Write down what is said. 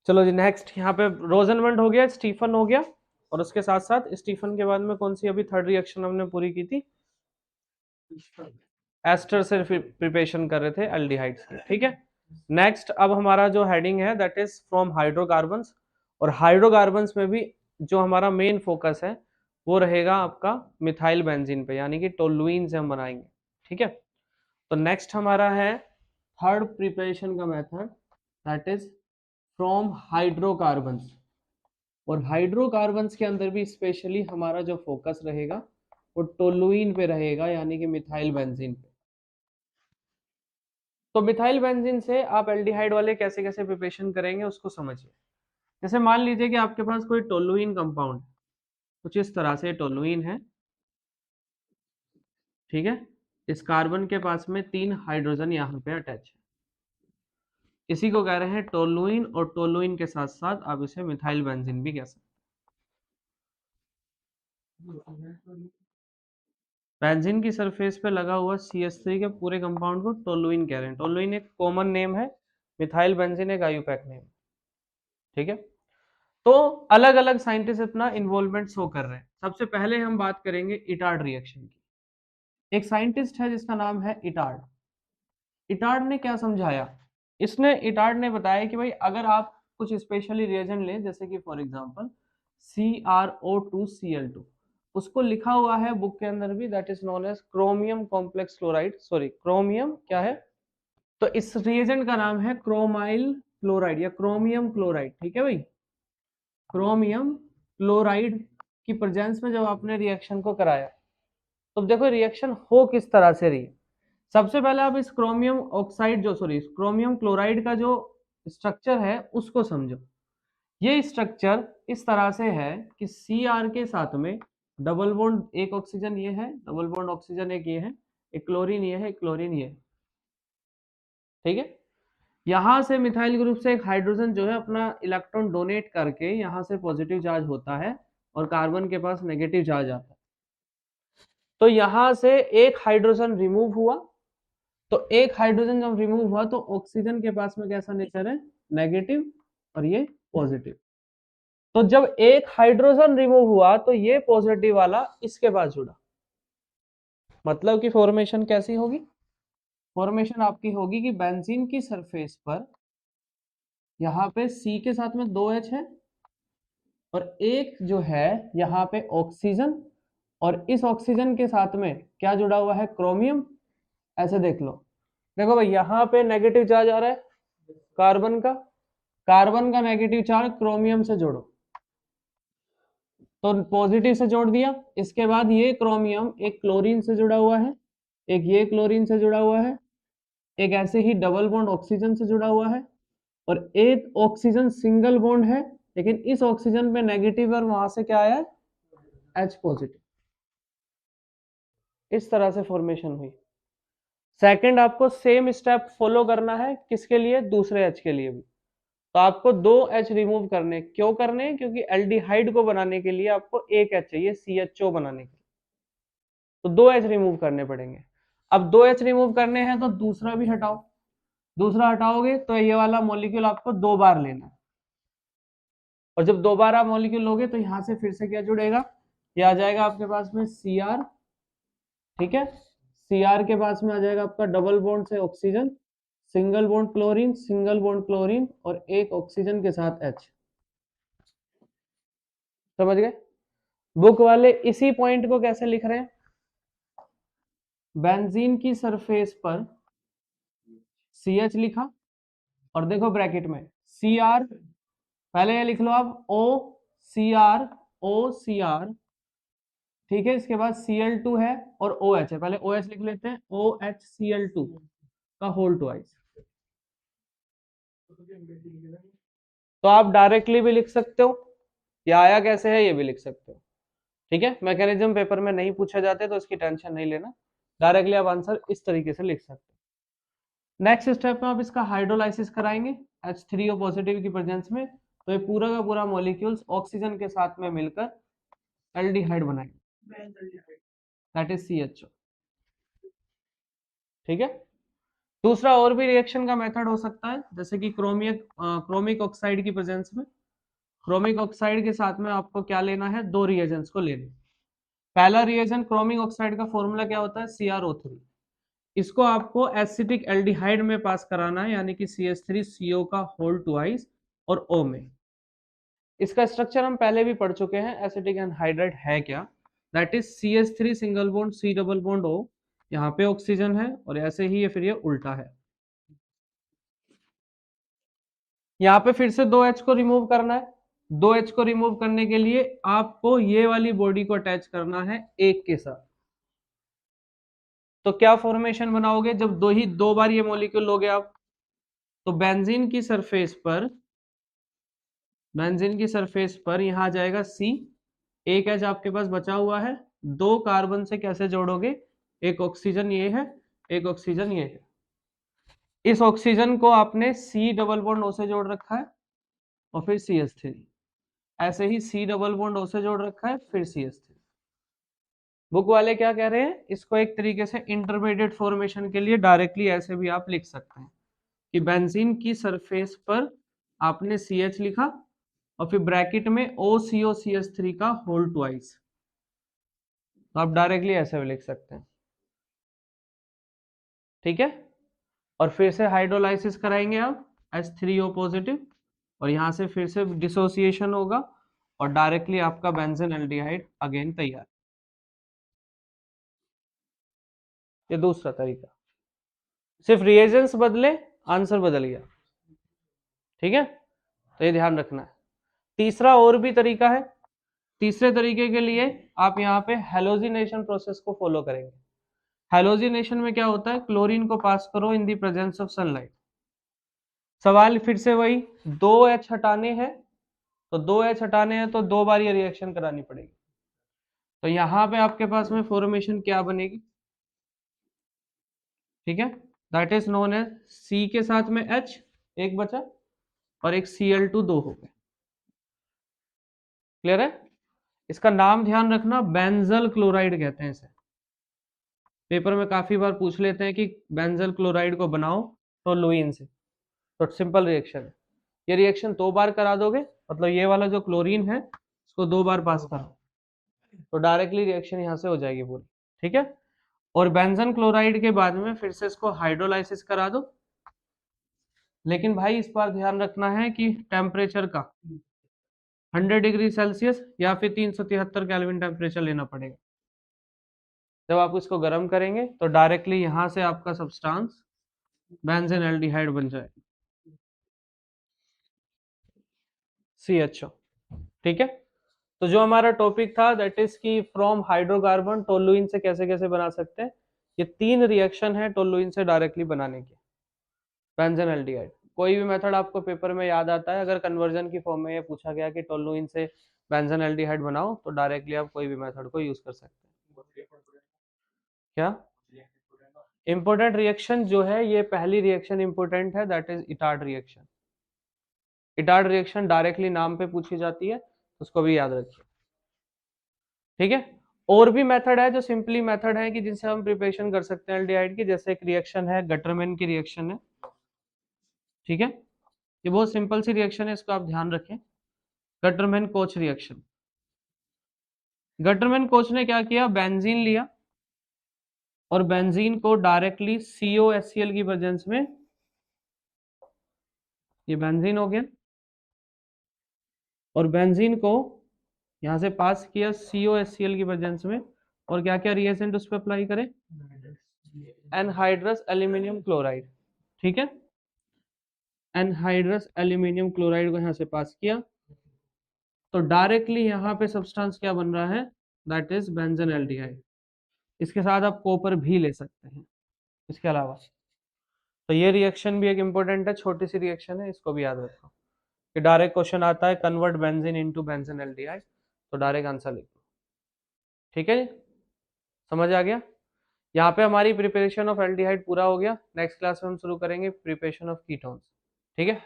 चलो जी नेक्स्ट, यहाँ पे रोजनवेंट हो गया, स्टीफन हो गया, और उसके साथ साथ स्टीफन के बाद में कौन सी अभी थर्ड रिएक्शन हमने पूरी की थी? एस्टर से प्रिपरेशन कर रहे थे एल्डिहाइड्स की, ठीक है। नेक्स्ट अब हमारा जो हेडिंग है दैट इज फ्रॉम हाइड्रोकार्बन्स, और हाइड्रोकार्बन्स में भी जो हमारा मेन फोकस है वो रहेगा आपका मिथाइल बेंजीन पे, यानी कि टोलुइन से हम बनाएंगे, ठीक है। तो नेक्स्ट हमारा है थर्ड प्रिपरेशन का method that is from hydrocarbons, और हाइड्रोकार्बन्स के अंदर भी स्पेशली हमारा जो फोकस रहेगा वो टोलुइन पे रहेगा, यानी कि मिथाइल बेंजीन पे। तो मिथाइल बेंजीन से आप एल्डिहाइड वाले कैसे कैसे प्रिपरेशन करेंगे उसको समझिए। जैसे मान लीजिए कि आपके पास कोई टोलुइन कंपाउंड, कुछ इस तरह से टोलुइन है, ठीक है। इस कार्बन के पास में 3 हाइड्रोजन यहाँ पे अटैच है, इसी को कह रहे हैं टोलुइन, और टोलुइन के साथ साथ आप इसे मिथाइल बेंजीन भी कह सकते हैं। बेंजीन की सरफेस पे लगा हुआ CH3 के पूरे कंपाउंड को टोलुइन कह रहे हैं। टोलुइन एक कॉमन नेम है, मिथाइल बेंजीन एक आयुपैक नेम, ठीक है। तो अलग अलग साइंटिस्ट अपना इन्वॉल्वमेंट शो कर रहे हैं। सबसे पहले हम बात करेंगे इटार्ड रिएक्शन की। एक साइंटिस्ट है जिसका नाम है इटार्ड। इटार्ड ने क्या समझाया? इटार्ड ने बताया कि भाई अगर आप कुछ स्पेशली रिएजेंट लें, जैसे कि फॉर एग्जांपल CrO2Cl2, उसको लिखा हुआ है बुक के अंदर भी, that is known as chromium complex chloride, sorry chromium क्या है, तो इस रिएजेंट का नाम है क्रोमाइल क्लोराइड या क्रोमियम क्लोराइड, ठीक है भाई। क्रोमियम क्लोराइड की प्रेजेंस में जब आपने रिएक्शन को कराया, तो देखो रिएक्शन हो किस तरह से रही। सबसे पहले आप इस क्रोमियम ऑक्साइड जो सॉरी क्रोमियम क्लोराइड का जो स्ट्रक्चर है उसको समझो। ये स्ट्रक्चर इस तरह से है कि Cr के साथ में डबल बॉन्ड, एक ऑक्सीजन ये है, डबल बॉन्ड ऑक्सीजन एक ये है, एक क्लोरीन ये है, एक क्लोरीन ये है, ठीक है। यहां से मिथाइल ग्रुप से एक हाइड्रोजन जो है अपना इलेक्ट्रॉन डोनेट करके यहां से पॉजिटिव चार्ज होता है, और कार्बन के पास नेगेटिव चार्ज आता है। तो यहां से एक हाइड्रोजन रिमूव हुआ, तो एक हाइड्रोजन जब रिमूव हुआ तो ऑक्सीजन के पास में कैसा नेचर है? नेगेटिव, और ये पॉजिटिव। तो जब एक हाइड्रोजन रिमूव हुआ तो ये पॉजिटिव वाला इसके पास जुड़ा, मतलब कि फॉर्मेशन कैसी होगी? फॉर्मेशन आपकी होगी कि बेंजीन की सरफेस पर यहाँ पे C के साथ में 2H है, और एक जो है यहाँ पे ऑक्सीजन, और इस ऑक्सीजन के साथ में क्या जुड़ा हुआ है? क्रोमियम। ऐसे देख लो, देखो भाई यहाँ पे नेगेटिव चार्ज आ रहा है कार्बन का, कार्बन का नेगेटिव चार्ज क्रोमियम से जोड़ो, तो पॉजिटिव से जोड़ दिया। इसके बाद ये क्रोमियम एक क्लोरीन से जुड़ा हुआ है, एक ये क्लोरीन से जुड़ा हुआ है, एक ऐसे ही डबल बॉन्ड ऑक्सीजन से जुड़ा हुआ है, और एक ऑक्सीजन सिंगल बॉन्ड है, लेकिन इस ऑक्सीजन में नेगेटिव और वहां से क्या आया है? H positive. इस तरह से फॉर्मेशन हुई। सेकंड आपको सेम स्टेप फॉलो करना है, किसके लिए? दूसरे H के लिए भी। तो आपको 2H रिमूव करने, क्यों करने? क्योंकि एल्डिहाइड को बनाने के लिए आपको एक H चाहिए CHO बनाने के लिए, तो 2H रिमूव करने पड़ेंगे। अब 2H रिमूव करने हैं तो दूसरा भी हटाओ, दूसरा हटाओगे तो ये वाला मॉलिक्यूल आपको 2 बार लेना है, और जब 2 बार आप मॉलिक्यूल लोगे तो यहां से फिर से क्या जुड़ेगा? ये आ जाएगा आपके पास में Cr, ठीक है। Cr के पास में आ जाएगा आपका डबल बॉन्ड से oxygen, single bond chlorine, single bond chlorine, और एक ऑक्सीजन के साथ H। समझ गए? बुक वाले इसी पॉइंट को कैसे लिख रहे हैं? बेंजीन की सरफेस पर CH लिखा, और देखो ब्रैकेट में Cr, पहले ये लिख लो आप OCr, ठीक है। इसके बाद Cl2 है और OH है, पहले OH लिख लेते हैं, OHCl2 का होल ट्वाइस। तो आप डायरेक्टली भी लिख सकते हो, या आया कैसे है ये भी लिख सकते हो, ठीक है। मैकेनिज्म पेपर में नहीं पूछा जाते तो इसकी टेंशन नहीं लेना, डायरेक्टली आप आंसर इस तरीके से लिख सकते हो। नेक्स्ट स्टेप में आप इसका हाइड्रोलाइसिस कराएंगे H3O पॉजिटिव की प्रेजेंस में, तो ये पूरा का पूरा मॉलिक्यूल्स ऑक्सीजन के साथ में मिलकर एल्डिहाइड बनाएंगे, दैट इज CHO, ठीक है। दूसरा और भी रिएक्शन का मेथड हो सकता है, जैसे कि क्रोमिक ऑक्साइड की प्रेजेंस में। क्रोमिक ऑक्साइड के साथ में आपको क्या लेना है, दो रिएजेंट्स को लेना। पहला रिएजेंट क्रोमिक ऑक्साइड का फॉर्मूला क्या होता है, CrO3। इसको आपको एसिटिक एल्डिहाइड में पास कराना है, यानी कि CH3CO का होल ट्वाइस और O में। इसका स्ट्रक्चर हम पहले भी पढ़ चुके हैं, एसिटिक एनहाइड्राइड है क्या, that is CH3 single bond C double bond O, यहाँ पे ऑक्सीजन है और ऐसे ही ये फिर ये उल्टा है। यहाँ पे फिर से 2H को रिमूव करना है। 2H को रिमूव करने के लिए आपको ये वाली बॉडी को अटैच करना है एक के साथ। तो क्या फॉर्मेशन बनाओगे, जब दो बार ये मॉलिक्यूल लोगे आप, तो बेंजीन की सरफेस पर यहां आ जाएगा C, एक H आपके पास बचा हुआ है, दो कार्बन से कैसे जोड़ोगे, एक ऑक्सीजन ये है, एक ऑक्सीजन ये है। इस ऑक्सीजन को आपने C डबल बॉन्ड O से जोड़ रखा है और फिर CH3, ऐसे ही C डबल बॉन्ड O से जोड़ रखा है, फिर CH3। बुक वाले क्या कह रहे हैं, इसको एक तरीके से इंटरमीडिएट फॉर्मेशन के लिए डायरेक्टली ऐसे भी आप लिख सकते हैं कि बेंजीन की सरफेस पर आपने CH लिखा और फिर ब्रैकेट में OCO-CH3 का होल ट्वाइस, तो आप डायरेक्टली ऐसे भी लिख सकते हैं, ठीक है। और फिर से हाइड्रोलाइसिस कराएंगे आप H3O पॉजिटिव, और यहां से फिर से डिसोसिएशन होगा और डायरेक्टली आपका बेंजीन एल्डिहाइड अगेन तैयार। ये दूसरा तरीका, सिर्फ रिएजेंट्स बदले, आंसर बदल गया, ठीक है, तो ये ध्यान रखना है। तीसरा और भी तरीका है, तीसरे तरीके के लिए आप यहाँ पे हेलोजिनेशन प्रोसेस को फॉलो करेंगे। हेलोजिनेशन में क्या होता है, क्लोरीन को पास करो इन दी प्रेजेंस ऑफ सनलाइट। सवाल फिर से वही, 2H हटाने हैं, तो 2H हटाने हैं तो दो बार ये रिएक्शन करानी पड़ेगी। तो यहाँ पे आपके पास में फॉर्मेशन क्या बनेगी, ठीक है, that is known as C के साथ में H एक बचा और एक Cl2 दो हो गए। क्लियर है। इसका नाम ध्यान रखना, बेंजल क्लोराइड कहते हैं इसे। पेपर में काफी बार पूछ लेते हैं कि बेंजल क्लोराइड को बनाओ टोलुइन से, तो सिंपल रिएक्शन है। ये रिएक्शन दो बार करा दोगे, मतलब ये वाला जो क्लोरीन है इसको दो बार पास करो, तो डायरेक्टली रिएक्शन यहाँ से हो जाएगी पूरी, ठीक है। और बेंजन क्लोराइड के बाद में फिर से इसको हाइड्रोलाइसिस करा दो, लेकिन भाई इस बार ध्यान रखना है कि टेम्परेचर का 100 डिग्री सेल्सियस या फिर 373 केल्विन टेम्परेचर लेना पड़ेगा। जब आप इसको गर्म करेंगे तो डायरेक्टली यहां से आपका सब्सटेंस बेंजीन एल्डिहाइड बन जाएगा, CHO, ठीक है। तो जो हमारा टॉपिक था दैट इज कि फ्रॉम हाइड्रोकार्बन टोलुइन से कैसे कैसे बना सकते हैं, ये तीन रिएक्शन है टोलुइन से डायरेक्टली बनाने के, बेंजीन एल्डिहाइड। कोई भी मेथड आपको पेपर में याद आता है, अगर कन्वर्जन की फॉर्म में ये पूछा गया कि टोलुइन से बेंजीन एल्डिहाइड बनाओ, तो डायरेक्टली आप कोई भी मेथड को यूज कर सकते हैं। क्या इंपोर्टेंट रिएक्शन जो है, ये पहली रिएक्शन इंपोर्टेंट है, that is Etard reaction. Etard reaction directly नाम पे पूछी जाती है, उसको भी याद रखिए, ठीक है। और भी मेथड है जो सिंपली मेथड है कि जिनसे हम प्रिपरेशन कर सकते हैं एल्डिहाइड की, जैसे एक रिएक्शन है गटरमैन की रिएक्शन है, ठीक है। ये बहुत सिंपल सी रिएक्शन है, इसको आप ध्यान रखें, Gattermann coach reaction. Gattermann coach ने क्या किया, बेंजीन लिया और बेंजीन को डायरेक्टली COHCl की प्रेजेंस में, ये बेंजीन हो गया, और बेंजीन को यहां से पास किया COHCl की प्रेजेंस में, और क्या क्या रिएजेंट उस पर अप्लाई करें, एनहाइड्रस एल्यूमिनियम क्लोराइड, ठीक है। एनहाइड्रस एल्यूमिनियम क्लोराइड को यहां से पास किया, तो डायरेक्टली यहाँ पे सब्सटेंस क्या बन रहा है, दैट इज बेंजीन एल्डिहाइड। इसके साथ आप कॉपर भी ले सकते हैं इसके अलावा। तो ये रिएक्शन भी एक इंपॉर्टेंट है, छोटी सी रिएक्शन है, इसको भी याद रखो कि डायरेक्ट क्वेश्चन आता है convert benzene into benzene aldehyde, तो डायरेक्ट आंसर लिखो, ठीक है। समझ आ गया। यहाँ पे हमारी प्रिपरेशन ऑफ एल्डिहाइड पूरा हो गया। नेक्स्ट क्लास में हम शुरू करेंगे प्रिपरेशन ऑफ कीटोन्स, ठीक है।